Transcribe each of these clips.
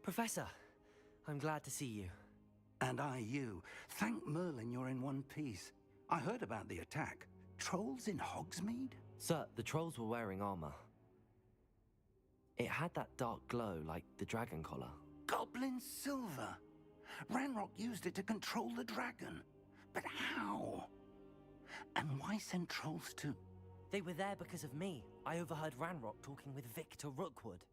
Professor, I'm glad to see you. And I you. Thank Merlin you're in one piece. I heard about the attack. Trolls in Hogsmeade? Sir, the trolls were wearing armor. It had that dark glow like the dragon collar. Goblin silver! Ranrock used it to control the dragon. But how? And why send trolls to... They were there because of me. I overheard Ranrock talking with Victor Rookwood.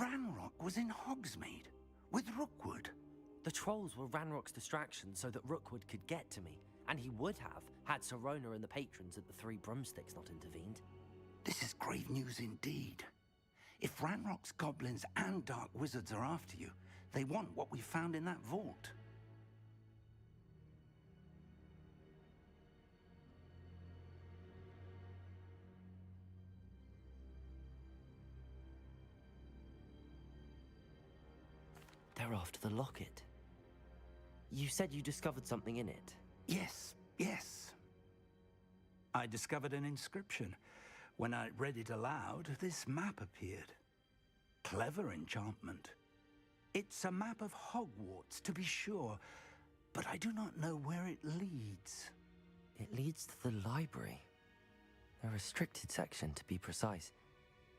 Ranrock was in Hogsmeade? With Rookwood? The trolls were Ranrock's distraction so that Rookwood could get to me. And he would have, had Sirona and the patrons at the Three Broomsticks not intervened. This is grave news indeed. If Ranrock's goblins and dark wizards are after you, they want what we found in that vault. They're after the locket. You said you discovered something in it. Yes. I discovered an inscription. When I read it aloud, this map appeared. Clever enchantment. It's a map of Hogwarts, to be sure, but I do not know where it leads. It leads to the library. A restricted section, to be precise,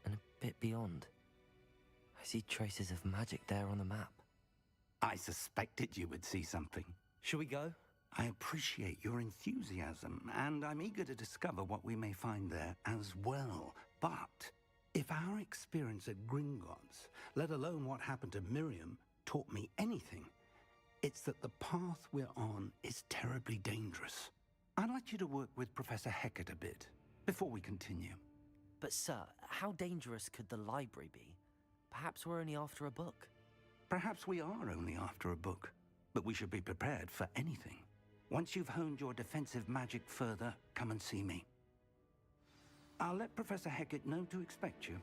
and a bit beyond. I see traces of magic there on the map. I suspected you would see something. Shall we go? I appreciate your enthusiasm, and I'm eager to discover what we may find there as well. But if our experience at Gringotts, let alone what happened to Miriam, taught me anything, it's that the path we're on is terribly dangerous. I'd like you to work with Professor Hecat a bit before we continue. But sir, how dangerous could the library be? Perhaps we're only after a book. Perhaps we are only after a book, but we should be prepared for anything. Once you've honed your defensive magic further, come and see me. I'll let Professor Hecat know to expect you.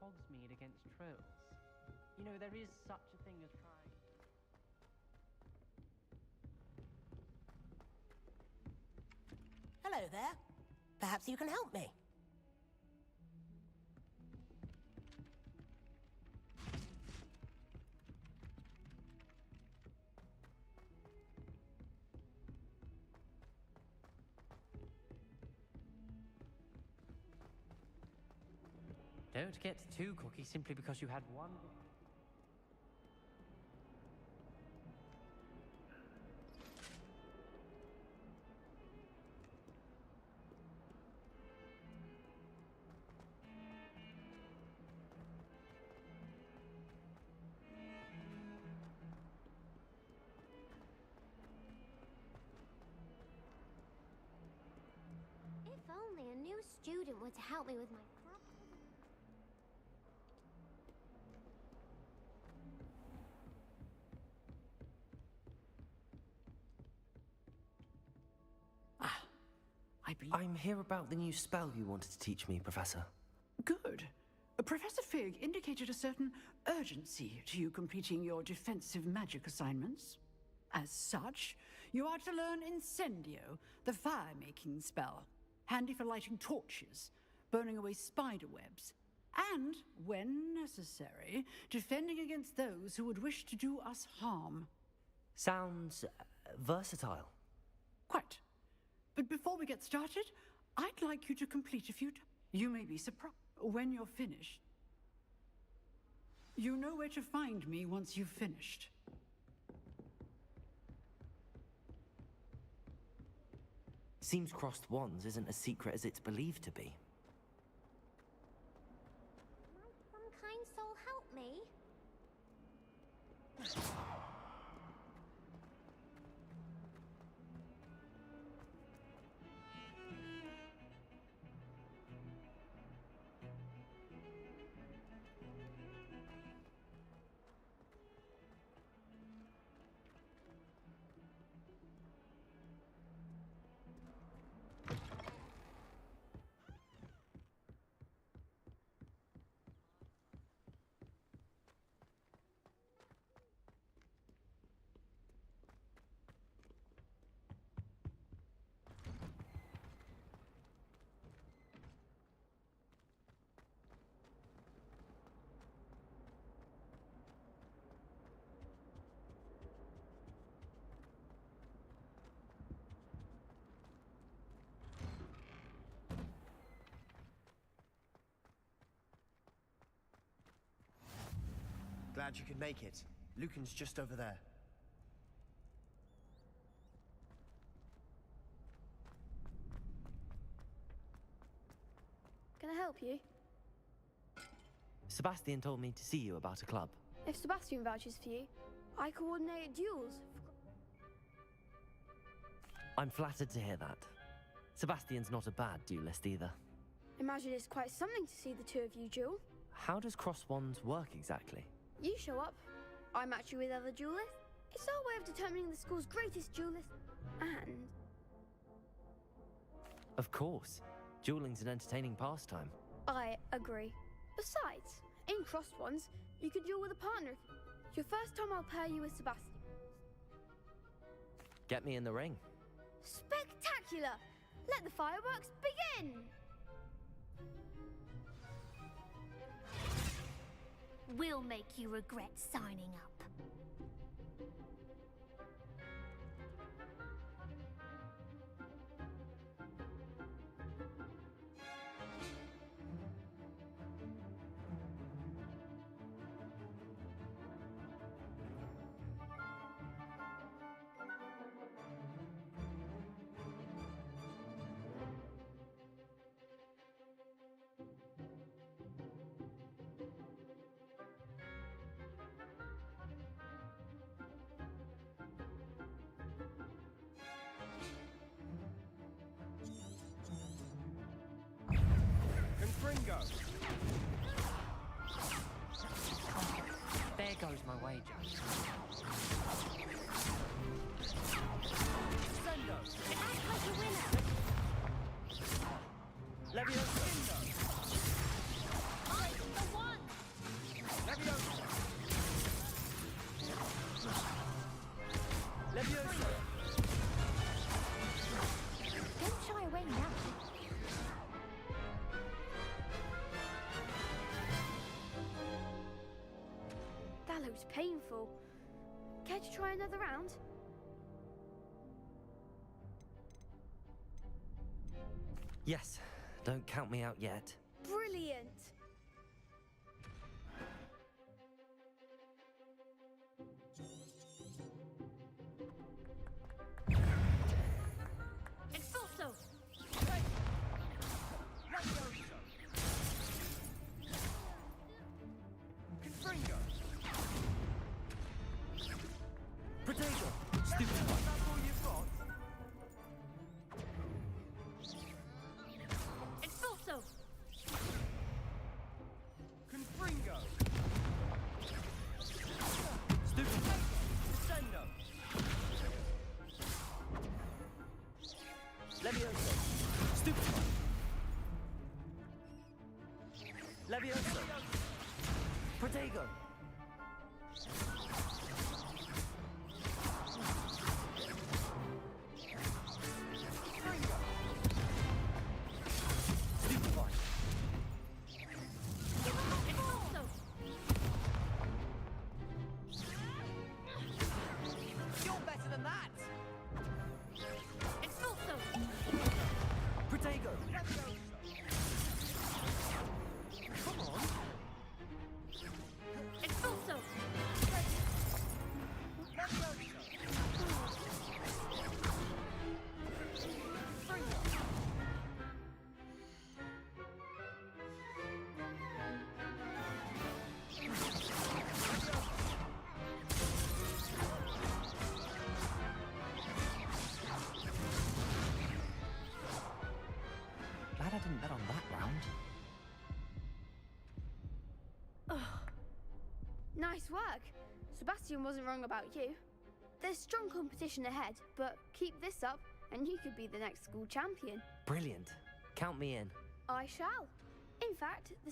Hogsmeade against trolls. You know, there is such a thing as trying... Hello there. Perhaps you can help me. Don't get too cocky simply because you had one... If only a new student were to help me with my club. I'm here about the new spell you wanted to teach me, Professor. Good. Professor Fig indicated a certain urgency to you completing your defensive magic assignments. As such, you are to learn Incendio, the fire-making spell, handy for lighting torches, burning away spider webs, and, when necessary, defending against those who would wish to do us harm. Sounds versatile. Quite. But before we get started, I'd like you to complete a few... You may be surprised when you're finished. You know where to find me once you've finished. Seems crossed wands isn't as secret as it's believed to be. Might some kind soul help me? Glad you could make it. Lucan's just over there. Can I help you? Sebastian told me to see you about a club. If Sebastian vouches for you, I coordinate duels. I'm flattered to hear that. Sebastian's not a bad duelist either. Imagine it's quite something to see the two of you duel. How does cross wands work exactly? You show up, I match you with other duelists. It's our way of determining the school's greatest duelist. And Of course. Dueling's an entertaining pastime. I agree. Besides, in crossed ones, you could duel with a partner. Your first time I'll pair you with Sebastian. Get me in the ring. Spectacular! Let the fireworks begin! We'll make you regret signing up. Confringo! There goes my wager. Sendo! Act like a winner. Levioso! I'm the one. Levioso! Levioso! Don't shy away now. That looks painful. Care to try another round? Yes, don't count me out yet. Brilliant! Expulso. Levioso! Confringo! Protego! Stupid one. That's all you've got? Expulso. Confringo! Stupid one. Sendo! Levioso. Stupid one. Levioso. Protego. Stupid one. Expulso. You're better than that! Expulso. Protego. Come on! Expulso. Glad I didn't bet on that round. Nice work. Sebastian wasn't wrong about you. There's strong competition ahead, but keep this up and you could be the next school champion. Brilliant. Count me in. I shall. In fact, the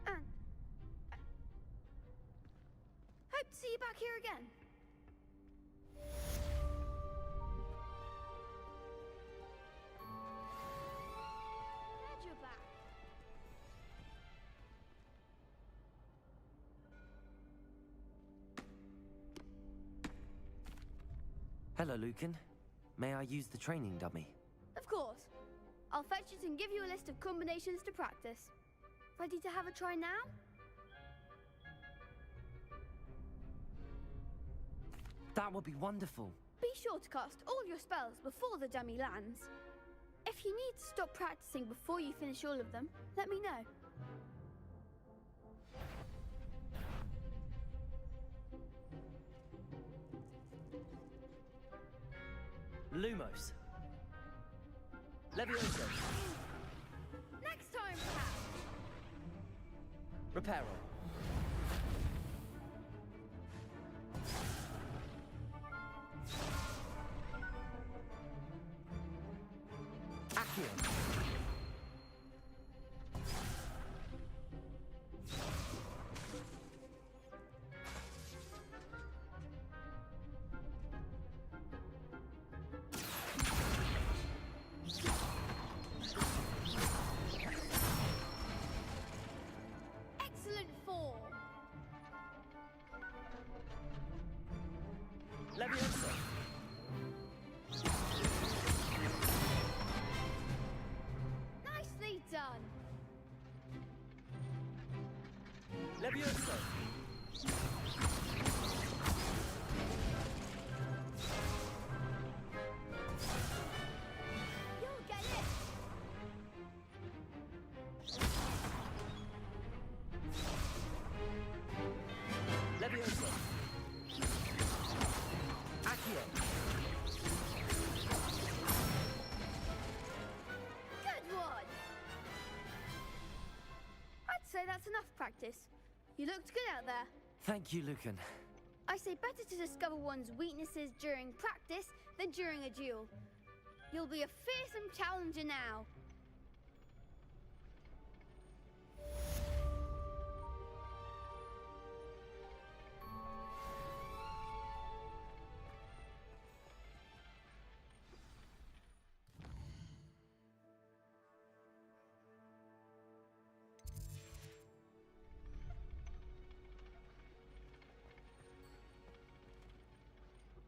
and hope to see you back here again. Glad you're back. Hello, Lucan. May I use the training dummy? Of course. I'll fetch it and give you a list of combinations to practice. Ready to have a try now? That would be wonderful. Be sure to cast all your spells before the dummy lands. If you need to stop practicing before you finish all of them, let me know. Lumos. Levioso. Next time, perhaps. Reparo. Accio. Excellent form. Levioso. Nicely done. Levioso. You'll get it. Levioso. Accio. Good one. I'd say that's enough practice. You looked good out there. Thank you, Lucan. I say better to discover one's weaknesses during practice than during a duel. You'll be a fearsome challenger now.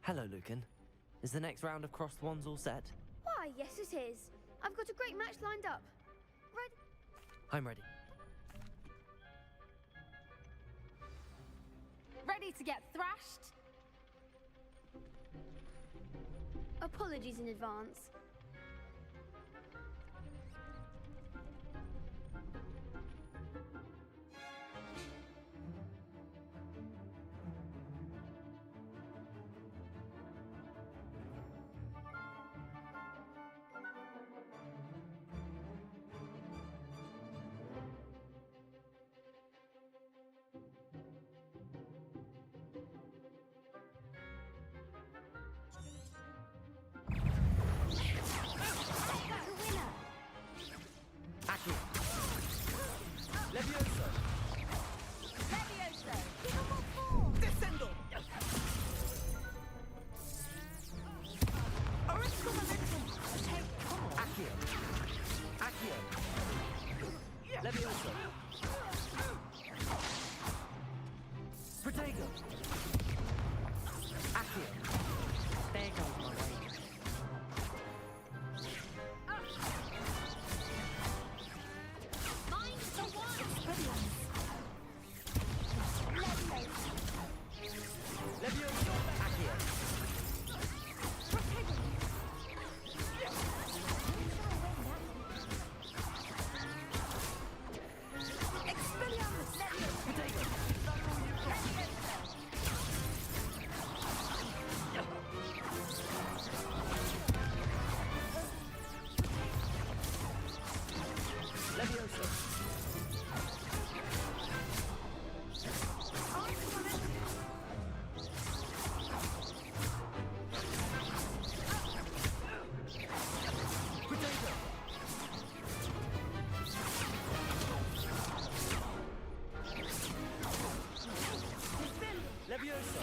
Hello, Lucan. Is the next round of crossed wands all set? Why, yes it is. I've got a great match lined up. Ready? I'm ready. Ready to get thrashed? Apologies in advance. Accio. Levioso. Levioso! Give 'em a form! Descendo! Original momentum! Take command! Accio. Accio. Levioso. Protego. Accio. There goes my way. Mind the one! Expelliarmus! Levioso. Accio. Protego! Expelliarmus! Levioso! Protego. Levioso. Protego. Levioso.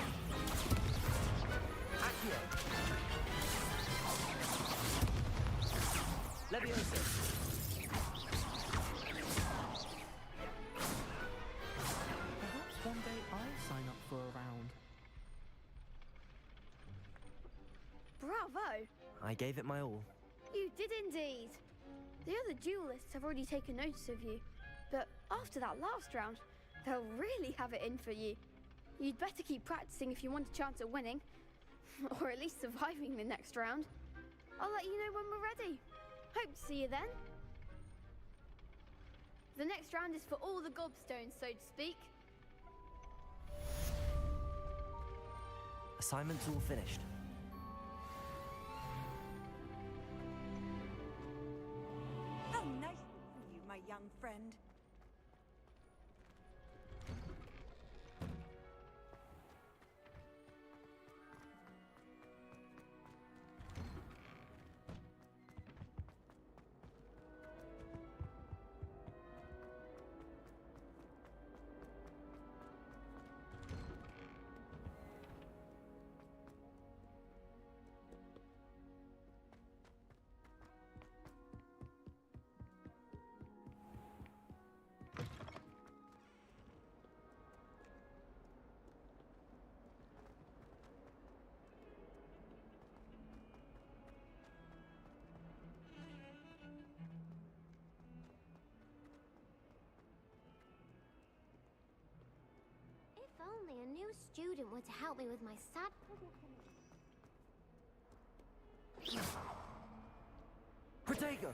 Accio. Levioso. Perhaps one day I'll sign up for a round. Bravo! I gave it my all. You did indeed. The other duelists have already taken notice of you, but after that last round, they'll really have it in for you. You'd better keep practicing if you want a chance at winning. Or at least surviving the next round. I'll let you know when we're ready. Hope to see you then. The next round is for all the gobstones, so to speak. Assignment's all finished. How nice of you, my young friend. If only a new student were to help me with my sad Protego!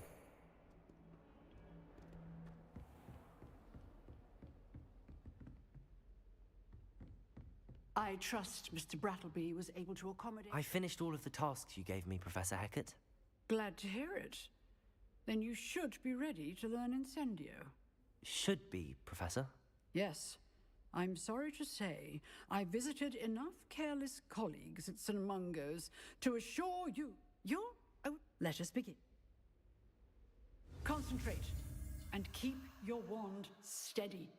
I trust Mr. Brattleby was able to accommodate... I finished all of the tasks you gave me, Professor Hecat. Glad to hear it. Then you should be ready to learn Incendio. Should be, Professor. Yes. I'm sorry to say, I visited enough careless colleagues at St. Mungo's to assure you... Oh, let us begin. Concentrate and keep your wand steady.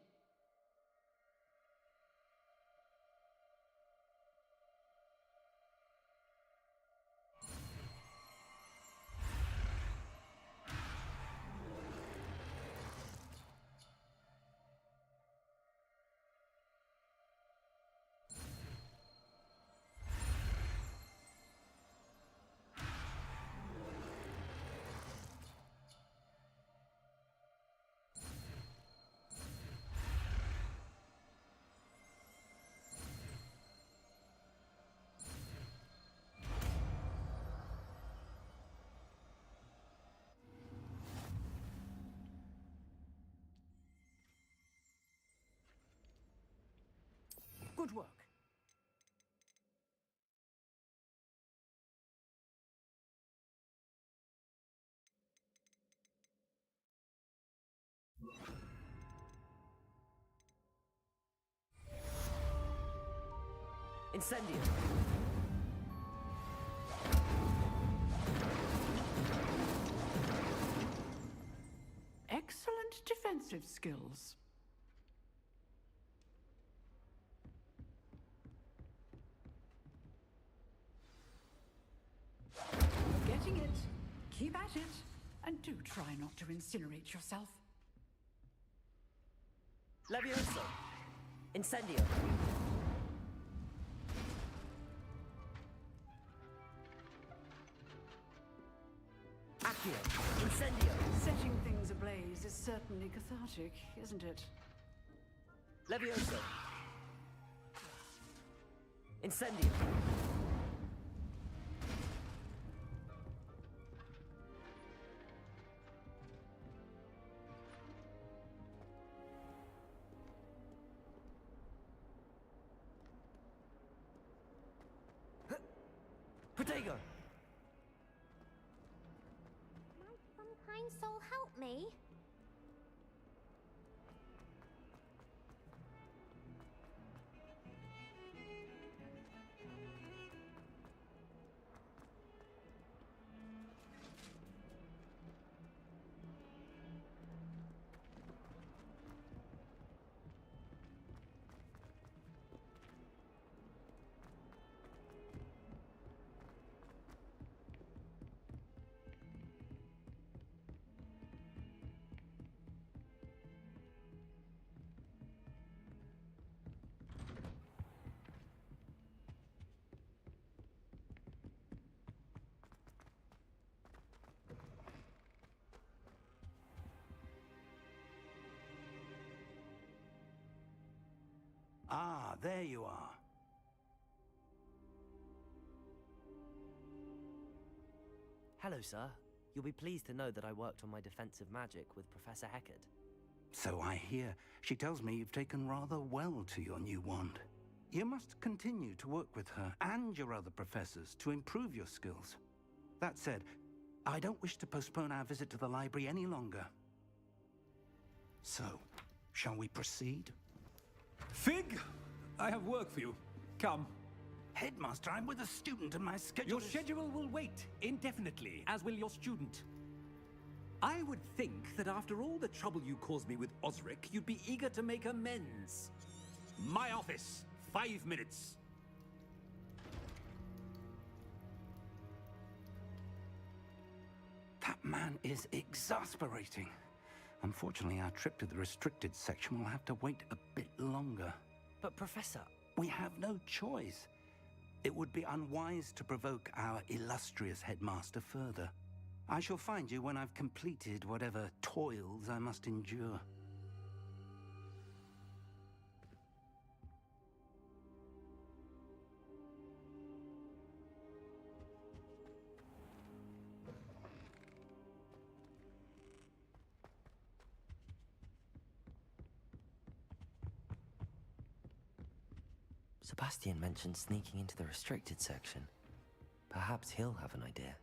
Good work. Incendio! Excellent defensive skills. Getting it. Keep at it. And do try not to incinerate yourself. Levioso! Incendio! Accio! Incendio! Setting things ablaze is certainly cathartic, isn't it? Levioso! Incendio! Protego! Might some kind soul help me? Ah, there you are. Hello, sir. You'll be pleased to know that I worked on my defensive magic with Professor Heckard. So I hear. She tells me you've taken rather well to your new wand. You must continue to work with her and your other professors to improve your skills. That said, I don't wish to postpone our visit to the library any longer. So, shall we proceed? Fig! I have work for you. Come. Headmaster, I'm with a student and my schedule Your schedule will wait indefinitely, as will your student. I would think that after all the trouble you caused me with Osric, you'd be eager to make amends. My office. 5 minutes. That man is exasperating. Unfortunately, our trip to the restricted section will have to wait a bit longer. But, Professor... We have no choice. It would be unwise to provoke our illustrious headmaster further. I shall find you when I've completed whatever toils I must endure. Sebastian mentioned sneaking into the restricted section. Perhaps he'll have an idea.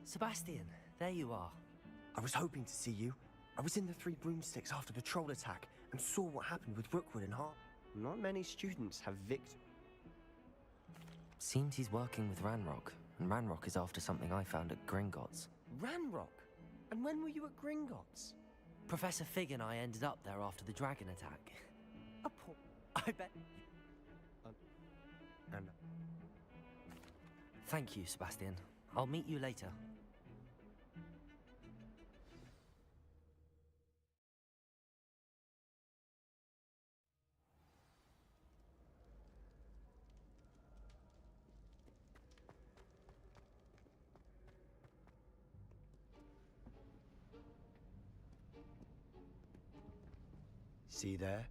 Sebastian, there you are. I was hoping to see you. I was in the Three Broomsticks after the troll attack and saw what happened with Rookwood and Hart. Not many students have Seems he's working with Ranrock, and Ranrock is after something I found at Gringotts. Ranrock? And when were you at Gringotts? Professor Fig and I ended up there after the dragon attack. I bet... and... Thank you, Sebastian. I'll meet you later. See there?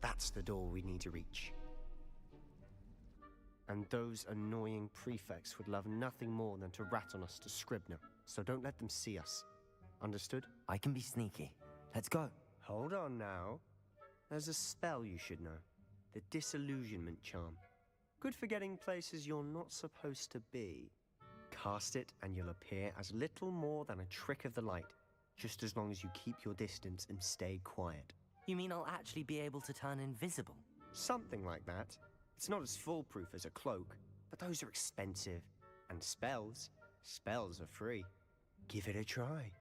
That's the door we need to reach. And those annoying prefects would love nothing more than to rat on us to Scribner, so don't let them see us. Understood? I can be sneaky. Let's go. Hold on now. There's a spell you should know. The Disillusionment Charm. Good for getting places you're not supposed to be. Cast it and you'll appear as little more than a trick of the light, just as long as you keep your distance and stay quiet. You mean I'll actually be able to turn invisible? Something like that. It's not as foolproof as a cloak, but those are expensive. And spells are free. Give it a try.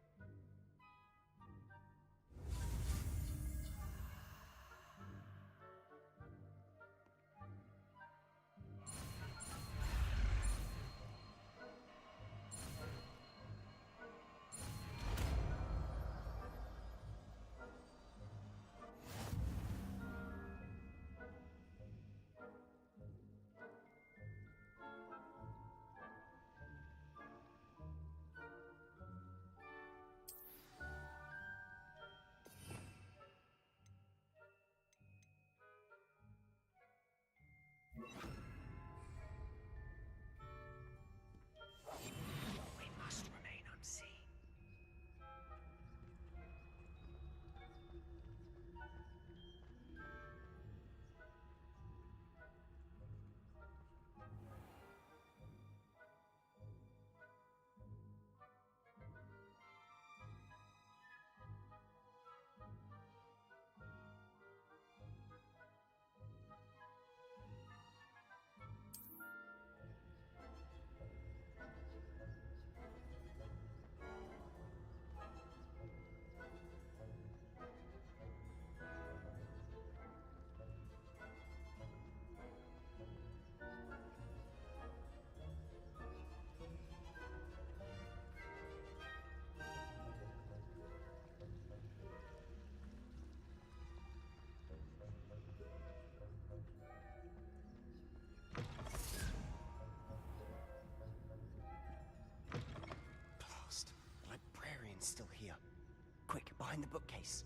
Find the bookcase.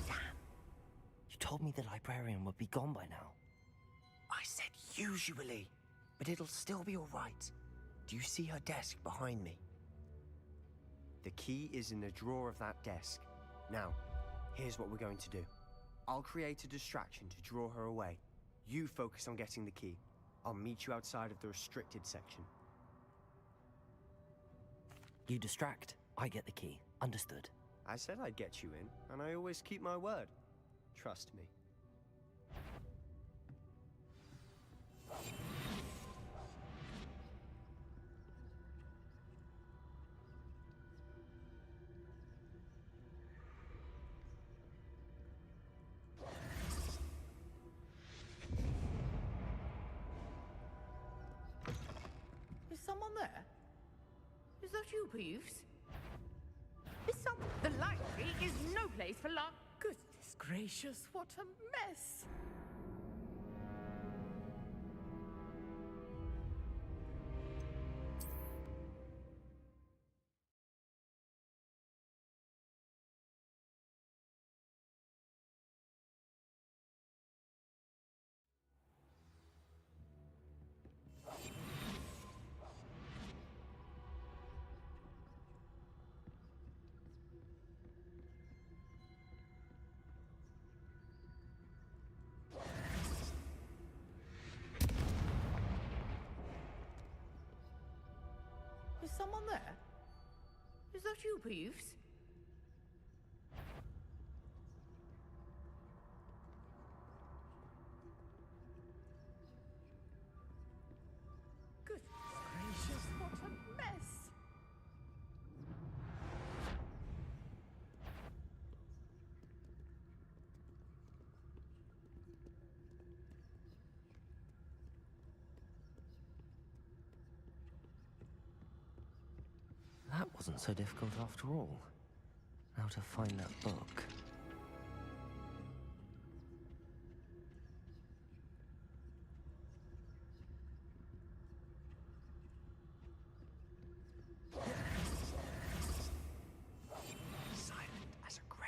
Damn. You told me the librarian would be gone by now. I said usually, but it'll still be all right. Do you see her desk behind me? The key is in the drawer of that desk. Now, here's what we're going to do. I'll create a distraction to draw her away. You focus on getting the key. I'll meet you outside of the restricted section. You distract, I get the key. Understood. I said I'd get you in, and I always keep my word. Trust me. Is someone there? Is that you, Peeves? The library is no place for luck. Goodness gracious, what a mess! Is someone there? Is that you, Peeves? Goodness gracious, what a mess! That wasn't so difficult after all. Now to find that book. Silent as a grave.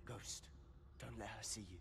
Ghost, don't let her see you.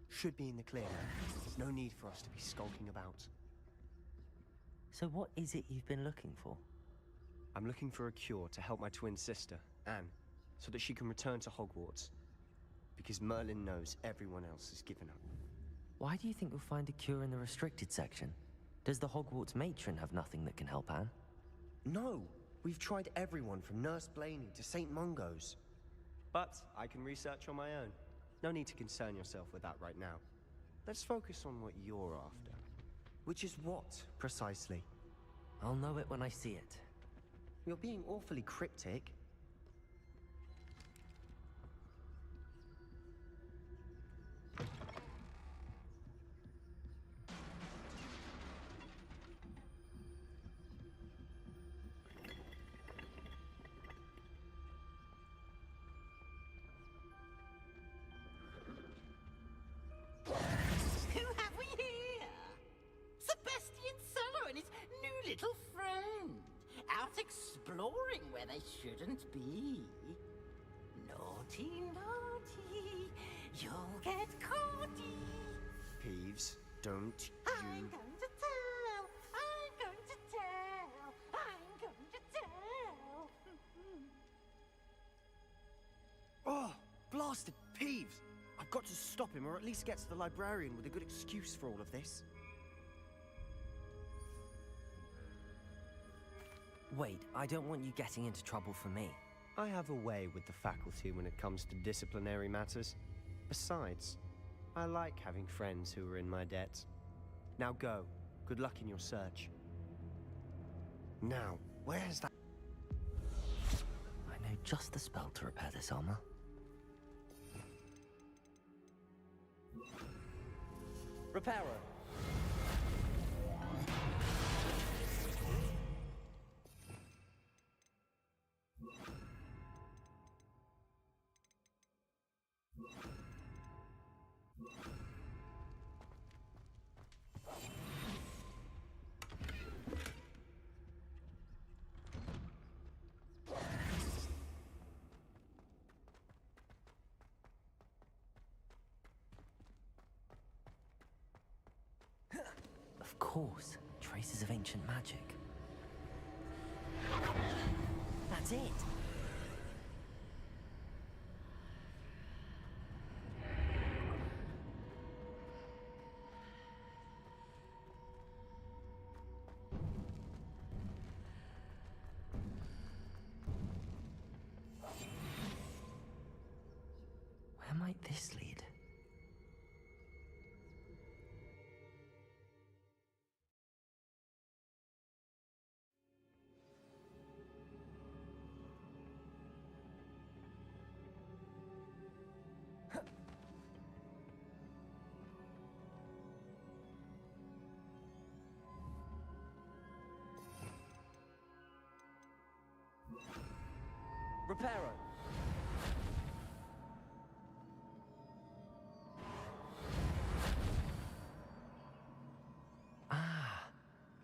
Should be in the clear now. No need for us to be skulking about. So what is it you've been looking for? I'm looking for a cure to help my twin sister, Anne, so that she can return to Hogwarts. Because Merlin knows everyone else has given up. Why do you think you'll find a cure in the restricted section? Does the Hogwarts matron have nothing that can help Anne? No! We've tried everyone from Nurse Blaney to St. Mungo's. But I can research on my own. No need to concern yourself with that right now. Let's focus on what you're after. Which is what, precisely? I'll know it when I see it. You're being awfully cryptic. Little friend, out exploring where they shouldn't be. Naughty, naughty, you'll get caughty. Peeves, don't I'm going to tell, I'm going to tell, I'm going to tell. bastard Peeves! I've got to stop him, or at least get to the librarian with a good excuse for all of this. Wait, I don't want you getting into trouble for me. I have a way with the faculty when it comes to disciplinary matters. Besides, I like having friends who are in my debt. Now go. Good luck in your search. Now, where's that? I know just the spell to repair this armor. Repairer. Of course, traces of ancient magic. That's it. Where might this lead? Repairer. Ah,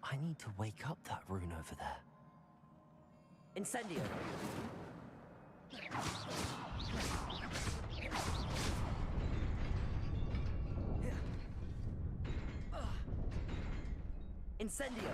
I need to wake up that rune over there. Incendio. Incendio.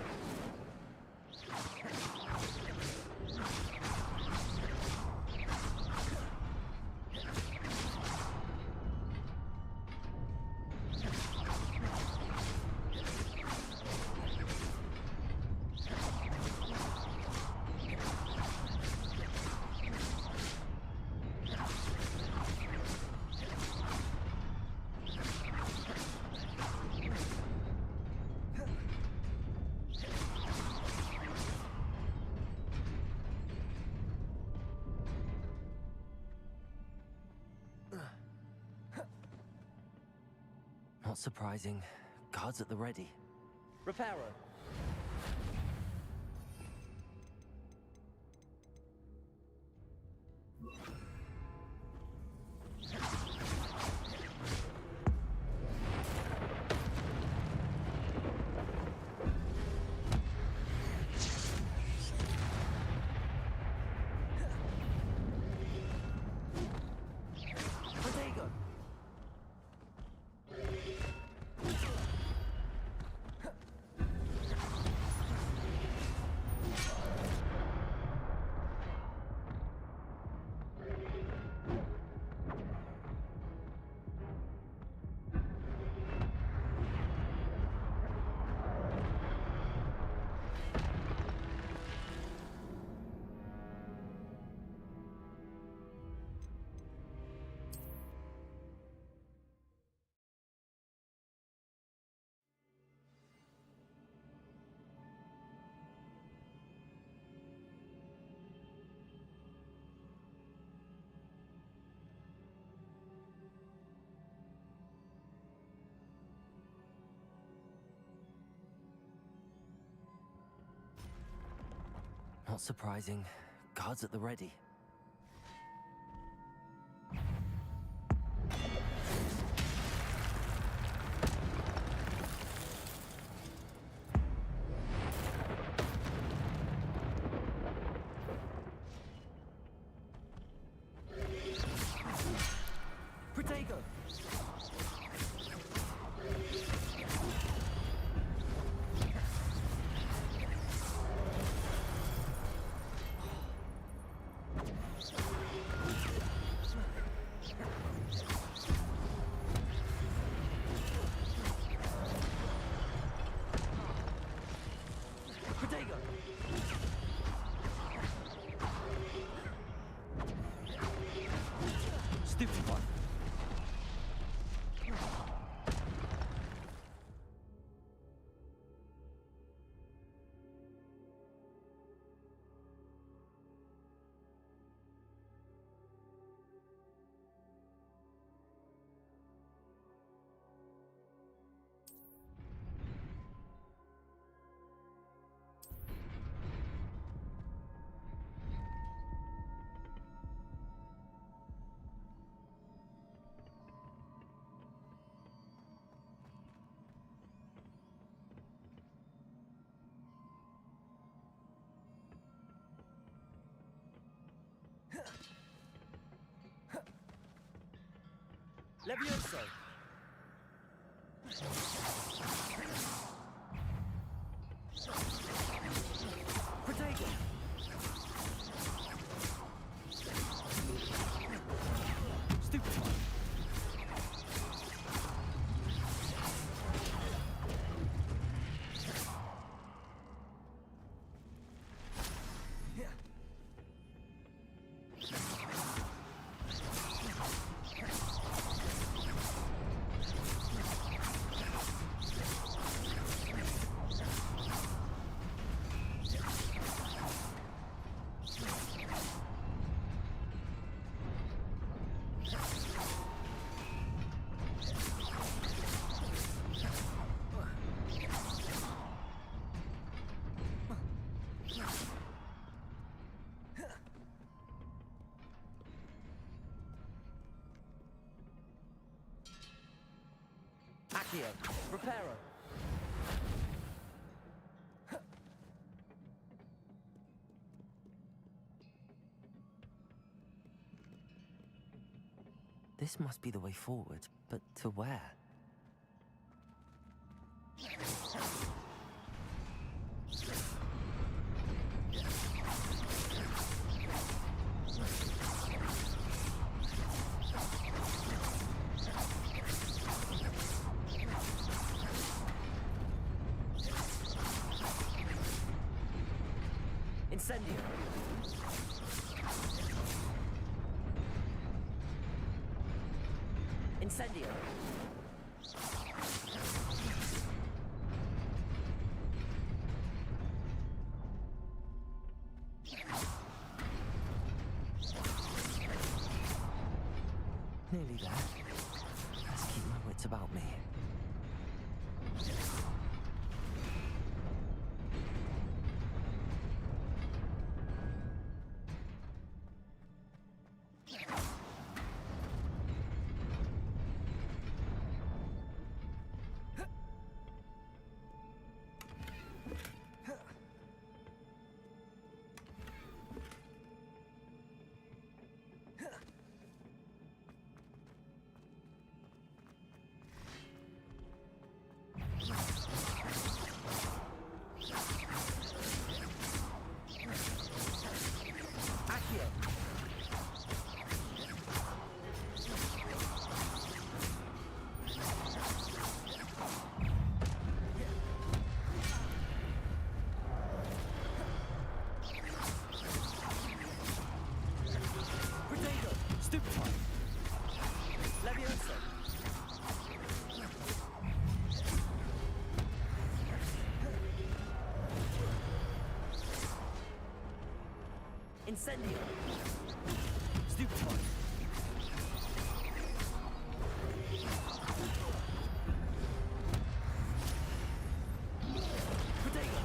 Not surprising. Guards at the ready. Repairer. Not surprising. Guards at the ready. Protego. Levioso! Protego! Stupefy! Accio, Reparo. This must be the way forward, but to where? Incendio. Incendio. Nearly there. Let's keep my wits about me. Stupefy. Levioso. Incendio. Stupefy. Protego.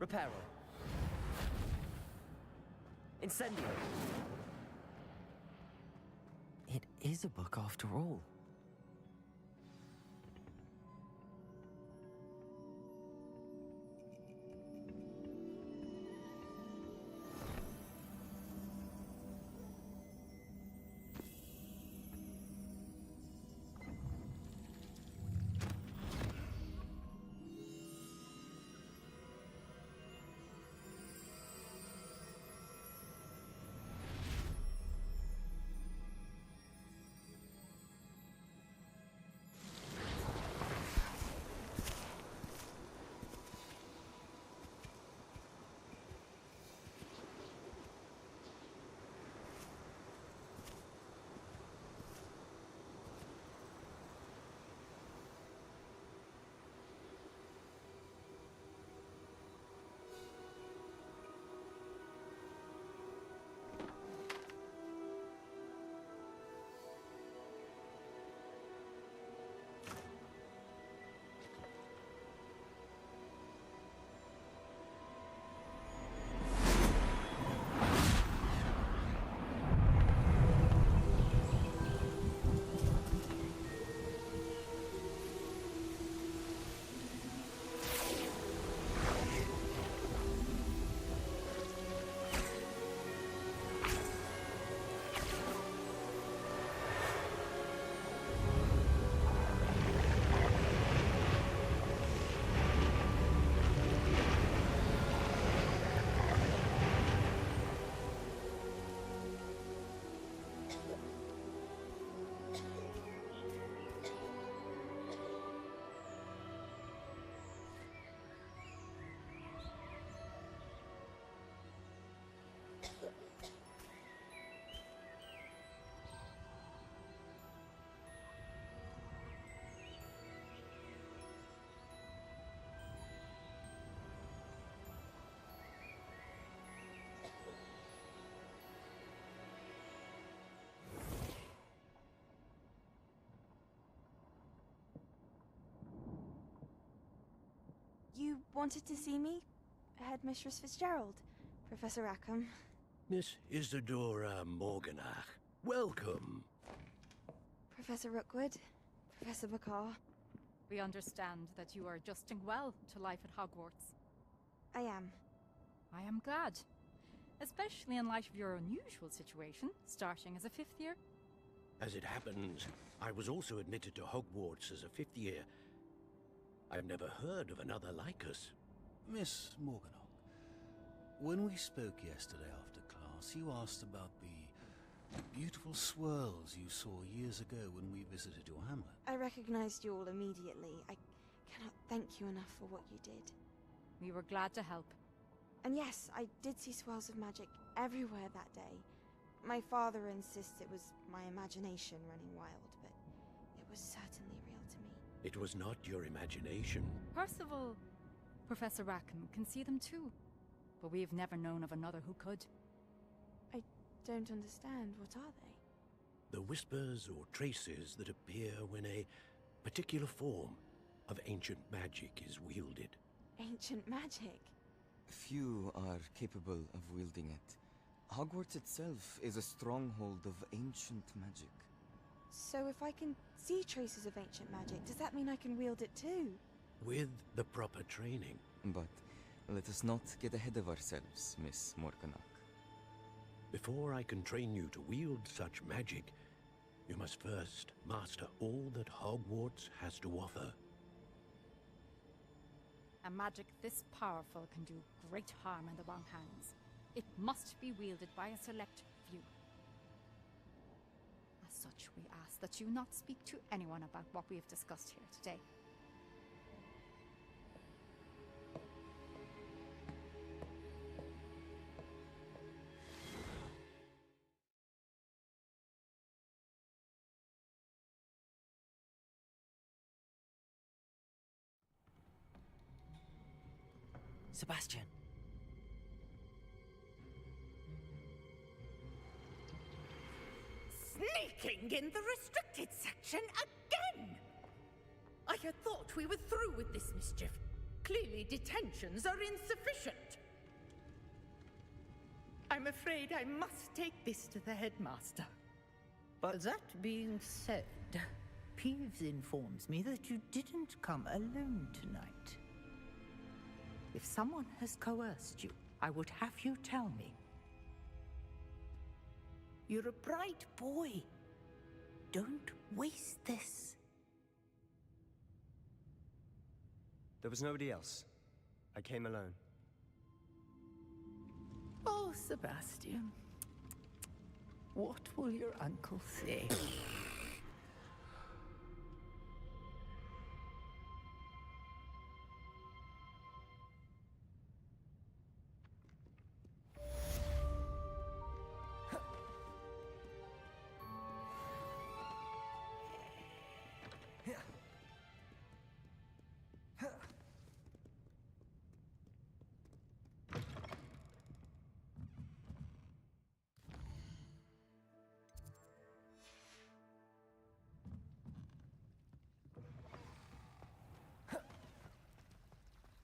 Reparo. Incendio. It is a book after all. You wanted to see me? Headmistress Fitzgerald, Professor Rackham. Miss Isadora Morganach, welcome. Professor Rookwood, Professor Bakar. We understand that you are adjusting well to life at Hogwarts. I am. I am glad. Especially in light of your unusual situation, starting as a 5th year. As it happens, I was also admitted to Hogwarts as a 5th year. I've never heard of another like us. Miss Morganach, when we spoke yesterday after class, you asked about the beautiful swirls you saw years ago when we visited your hamlet. I recognized you all immediately. I cannot thank you enough for what you did. We were glad to help. And yes, I did see swirls of magic everywhere that day. My father insists it was my imagination running wild, but it was certainly real to me. It was not your imagination. Percival, Professor Rackham can see them too. But we've never known of another who could. I don't understand. What are they? The whispers or traces that appear when a particular form of ancient magic is wielded. Ancient magic? Few are capable of wielding it. Hogwarts itself is a stronghold of ancient magic. So if I can see traces of ancient magic, does that mean I can wield it too? With the proper training. But let us not get ahead of ourselves, Miss Morganach. Before I can train you to wield such magic, you must first master all that Hogwarts has to offer. A magic this powerful can do great harm in the wrong hands. It must be wielded by a select few. As such, we ask that you not speak to anyone about what we have discussed here today. Sebastian. Sneaking in the restricted section again! I had thought we were through with this mischief. Clearly detentions are insufficient. I'm afraid I must take this to the headmaster. But that being said, Peeves informs me that you didn't come alone tonight. If someone has coerced you, I would have you tell me. You're a bright boy. Don't waste this. There was nobody else. I came alone. Oh, Sebastian. What will your uncle say?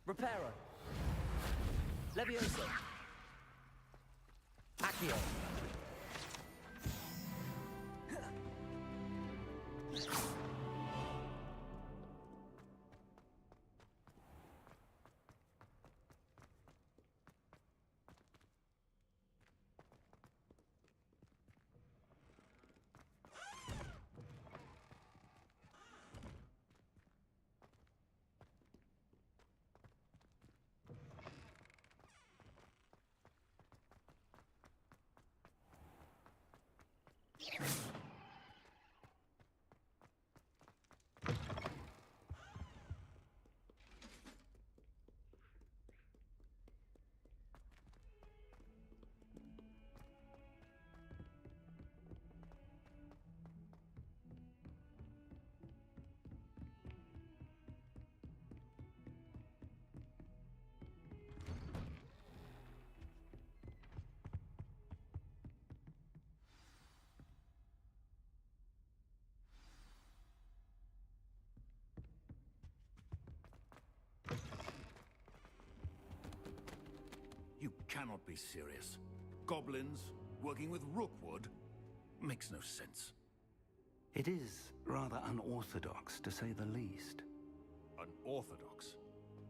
Reparo. Leviosa. Accio. cannot be serious. Goblins working with Rookwood makes no sense. It is rather unorthodox, to say the least. Unorthodox?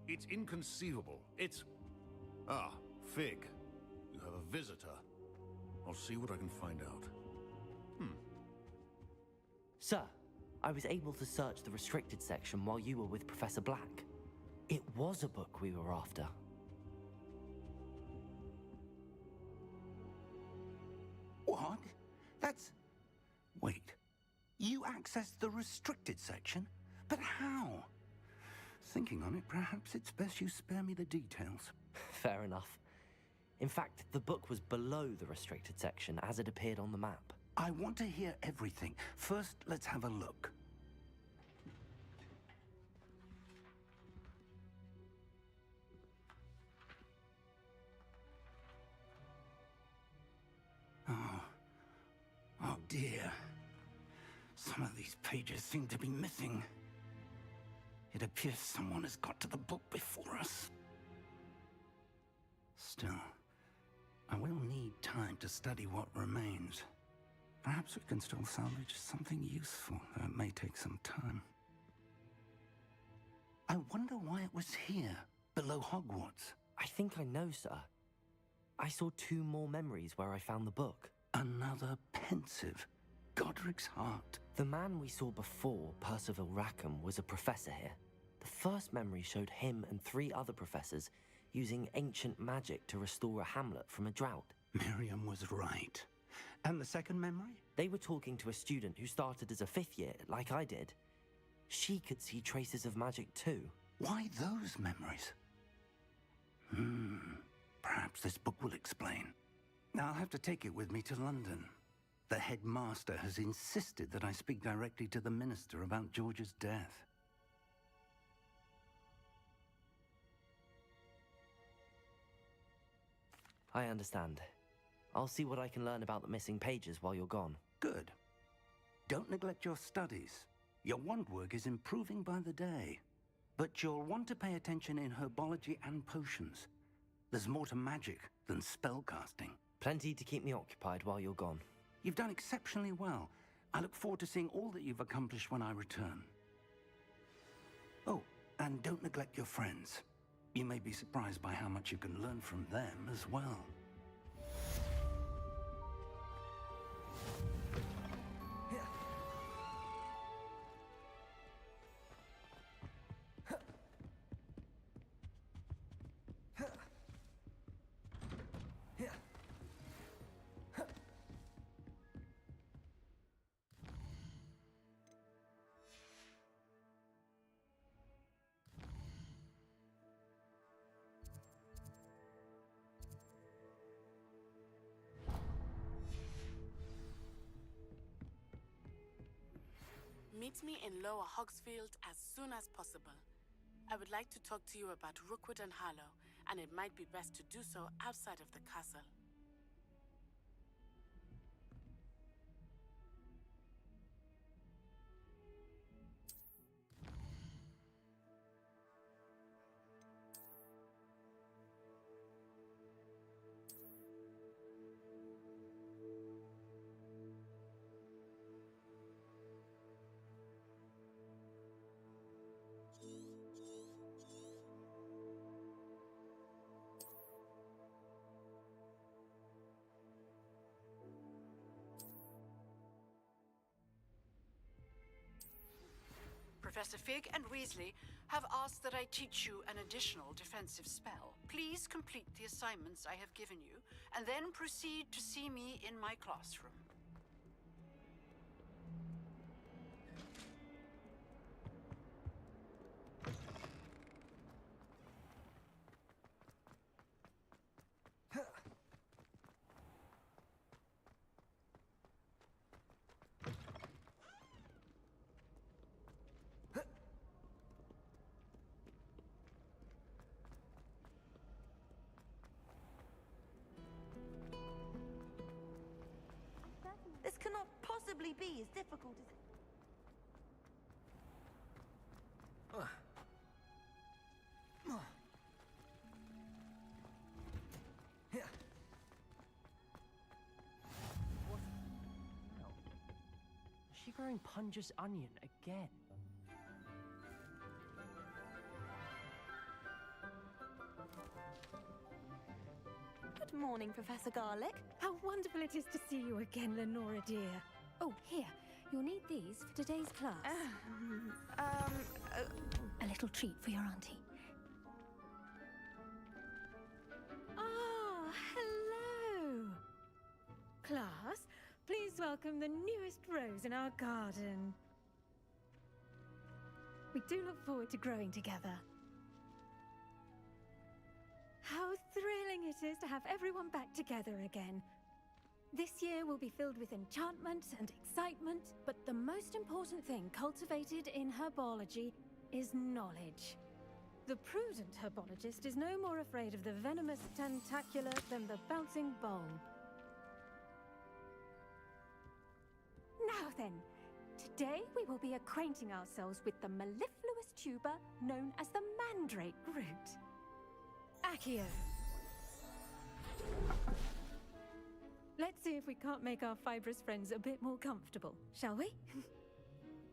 It's inconceivable. It's... Ah, Fig. You have a visitor. I'll see what I can find out. Sir, I was able to search the restricted section while you were with Professor Black. It was a book we were after. What? That's... Wait. You accessed the restricted section? But how? Thinking on it, perhaps it's best you spare me the details. Fair enough. In fact, the book was below the restricted section as it appeared on the map. I want to hear everything. First, let's have a look. Oh dear. Some of these pages seem to be missing. It appears someone has got to the book before us. Still, I will need time to study what remains. Perhaps we can still salvage something useful, though it may take some time. I wonder why it was here, below Hogwarts. I think I know, sir. I saw 2 more memories where I found the book. Another pensive. Godric's heart. The man we saw before, Percival Rackham, was a professor here. The first memory showed him and 3 other professors using ancient magic to restore a hamlet from a drought. Miriam was right. And the second memory? They were talking to a student who started as a 5th year, like I did. She could see traces of magic too. Why those memories? Perhaps this book will explain. Now I'll have to take it with me to London. The headmaster has insisted that I speak directly to the minister about George's death. I understand. I'll see what I can learn about the missing pages while you're gone. Good. Don't neglect your studies. Your wand work is improving by the day. But you'll want to pay attention in herbology and potions. There's more to magic than spellcasting. Plenty to keep me occupied while you're gone. You've done exceptionally well. I look forward to seeing all that you've accomplished when I return. Oh, and don't neglect your friends. You may be surprised by how much you can learn from them as well. Meet me in Lower Hogsfield as soon as possible. I would like to talk to you about Rookwood and Harlow, and it might be best to do so outside of the castle. Professor Fig and Weasley have asked that I teach you an additional defensive spell. Please complete the assignments I have given you, and then proceed to see me in my classroom. This cannot possibly be as difficult as it... wearing Punja's onion again? Good morning, Professor Garlic. How wonderful it is to see you again, Lenora dear. Oh, here. You'll need these for today's class. A little treat for your auntie. Ah, hello! Class, please welcome the newest rose in our garden. We do look forward to growing together. How thrilling it is to have everyone back together again. This year will be filled with enchantment and excitement, but the most important thing cultivated in herbology is knowledge. The prudent herbologist is no more afraid of the venomous tentacular than the bouncing bulb. Now then, today we will be acquainting ourselves with the mellifluous tuber known as the mandrake root. Accio. Let's see if we can't make our fibrous friends a bit more comfortable, shall we?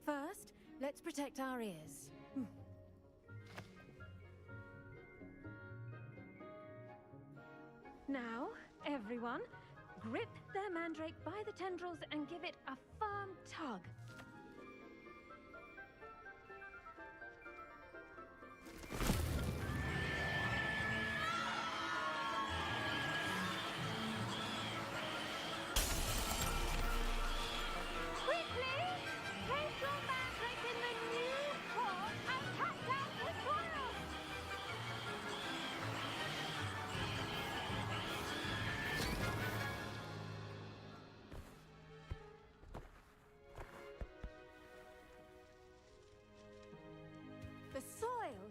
First, let's protect our ears. Now, everyone, grip their mandrake by the tendrils and give it a firm tug.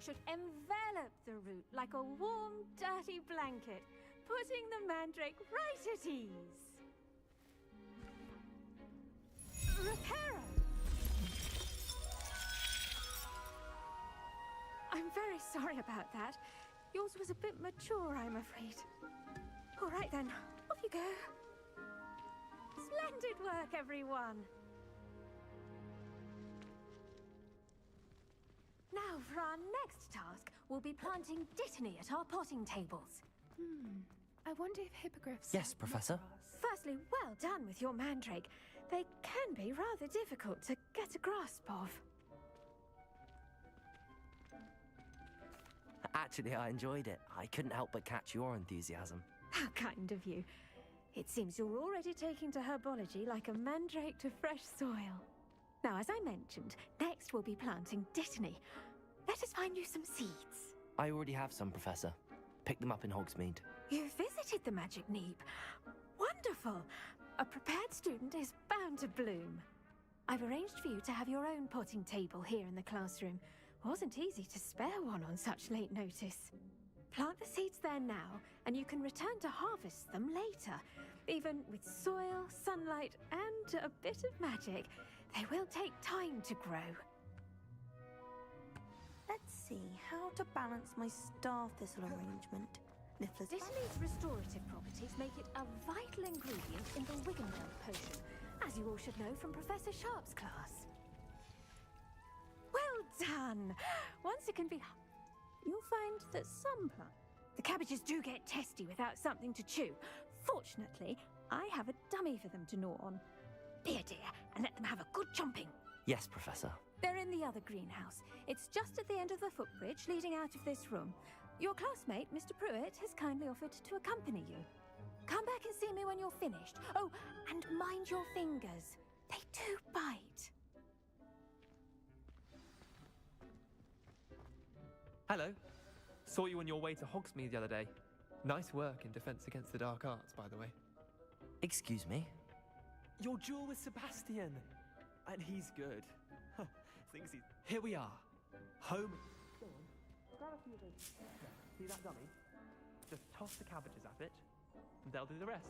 Should envelop the root like a warm, dirty blanket, putting the mandrake right at ease. Reparo! I'm very sorry about that. Yours was a bit mature, I'm afraid. All right then, off you go. Splendid work, everyone. Now, for our next task, we'll be planting dittany at our potting tables. I wonder if hippogriffs... Yes, Professor. Firstly, well done with your mandrake. They can be rather difficult to get a grasp of. Actually, I enjoyed it. I couldn't help but catch your enthusiasm. How kind of you. It seems you're already taking to herbology like a mandrake to fresh soil. Now, as I mentioned, next we'll be planting dittany. Let us find you some seeds. I already have some, Professor. Picked them up in Hogsmeade. You visited the Magic Neep. Wonderful! A prepared student is bound to bloom. I've arranged for you to have your own potting table here in the classroom. Wasn't easy to spare one on such late notice. Plant the seeds there now, and you can return to harvest them later. Even with soil, sunlight, and a bit of magic, they will take time to grow. Let's see how to balance my star thistle arrangement. Dittany's restorative properties make it a vital ingredient in the Wiggenweld potion, as you all should know from Professor Sharp's class. Well done! Once it can be... You'll find that some the cabbages do get testy without something to chew. Fortunately, I have a dummy for them to gnaw on. Here, dear, and let them have a good chomping. Yes, Professor. They're in the other greenhouse. It's just at the end of the footbridge leading out of this room. Your classmate, Mr. Pruitt, has kindly offered to accompany you. Come back and see me when you're finished. Oh, and mind your fingers. They do bite. Hello. Saw you on your way to Hogsmeade the other day. Nice work in Defense Against the Dark Arts, by the way. Excuse me? Your duel with Sebastian. And he's good. Thinks he's... Here we are. Home... Go on. Grab a few of those. See that dummy? Just toss the cabbages at it, and they'll do the rest.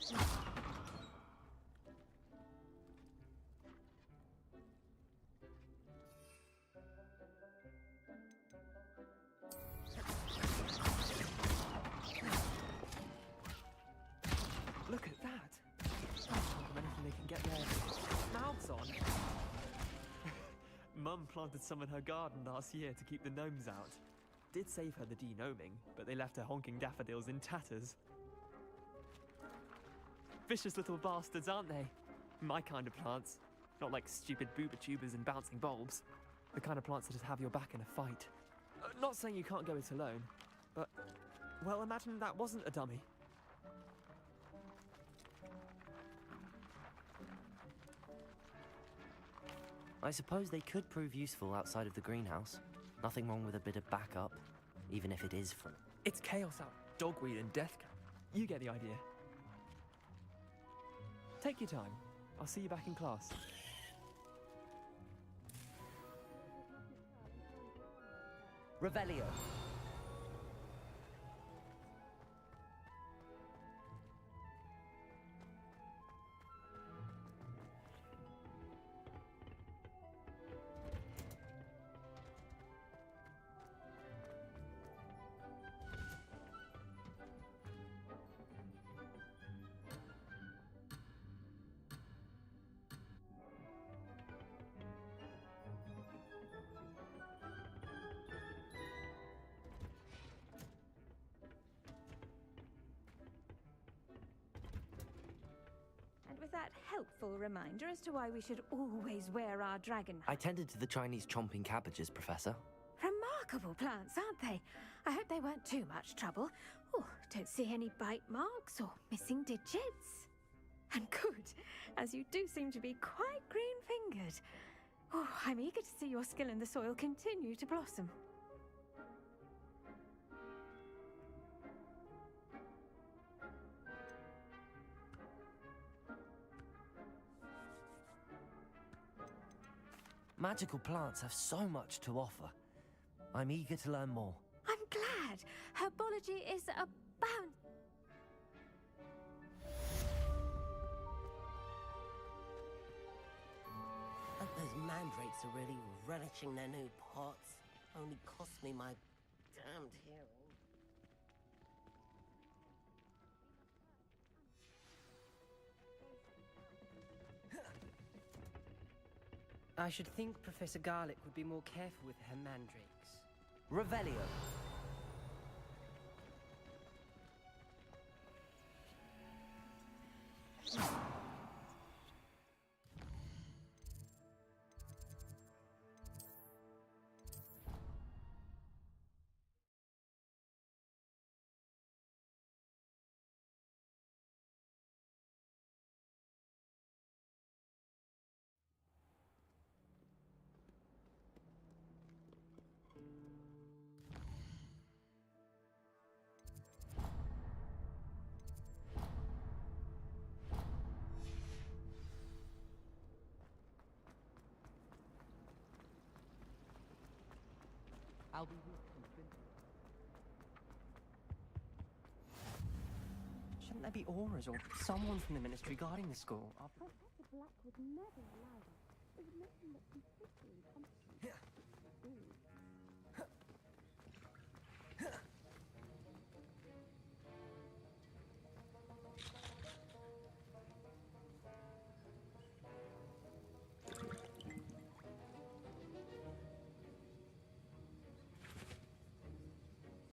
Look at that! Can't think of anything they can get their mouths on. Mum planted some in her garden last year to keep the gnomes out. Did save her the de-gnoming, but they left her honking daffodils in tatters. Vicious little bastards, aren't they? My kind of plants. Not like stupid booba tubers and bouncing bulbs. The kind of plants that just have your back in a fight. Not saying you can't go it alone, but, well, imagine that wasn't a dummy. I suppose they could prove useful outside of the greenhouse. Nothing wrong with a bit of backup, even if it is from... It's chaos out, dogweed and death cap. You get the idea. Take your time. I'll see you back in class. Revelio. And with that helpful reminder as to why we should always wear our dragon I tended to the Chinese chomping cabbages, Professor. Remarkable plants, aren't they? I hope they weren't too much trouble. Oh, don't see any bite marks or missing digits. And good, as you do seem to be quite green-fingered. Oh, I'm eager to see your skill in the soil continue to blossom. Magical plants have so much to offer. I'm eager to learn more. I'm glad. Herbology is a bound... Those mandrakes are really relishing their new pots. Only cost me my damned hearing. I should think Professor Garlick would be more careful with her mandrakes. Revelio. I'll be Shouldn't there be auras or someone from the ministry guarding the school? Professor Black would never allow that. It would make him look completely incompetent.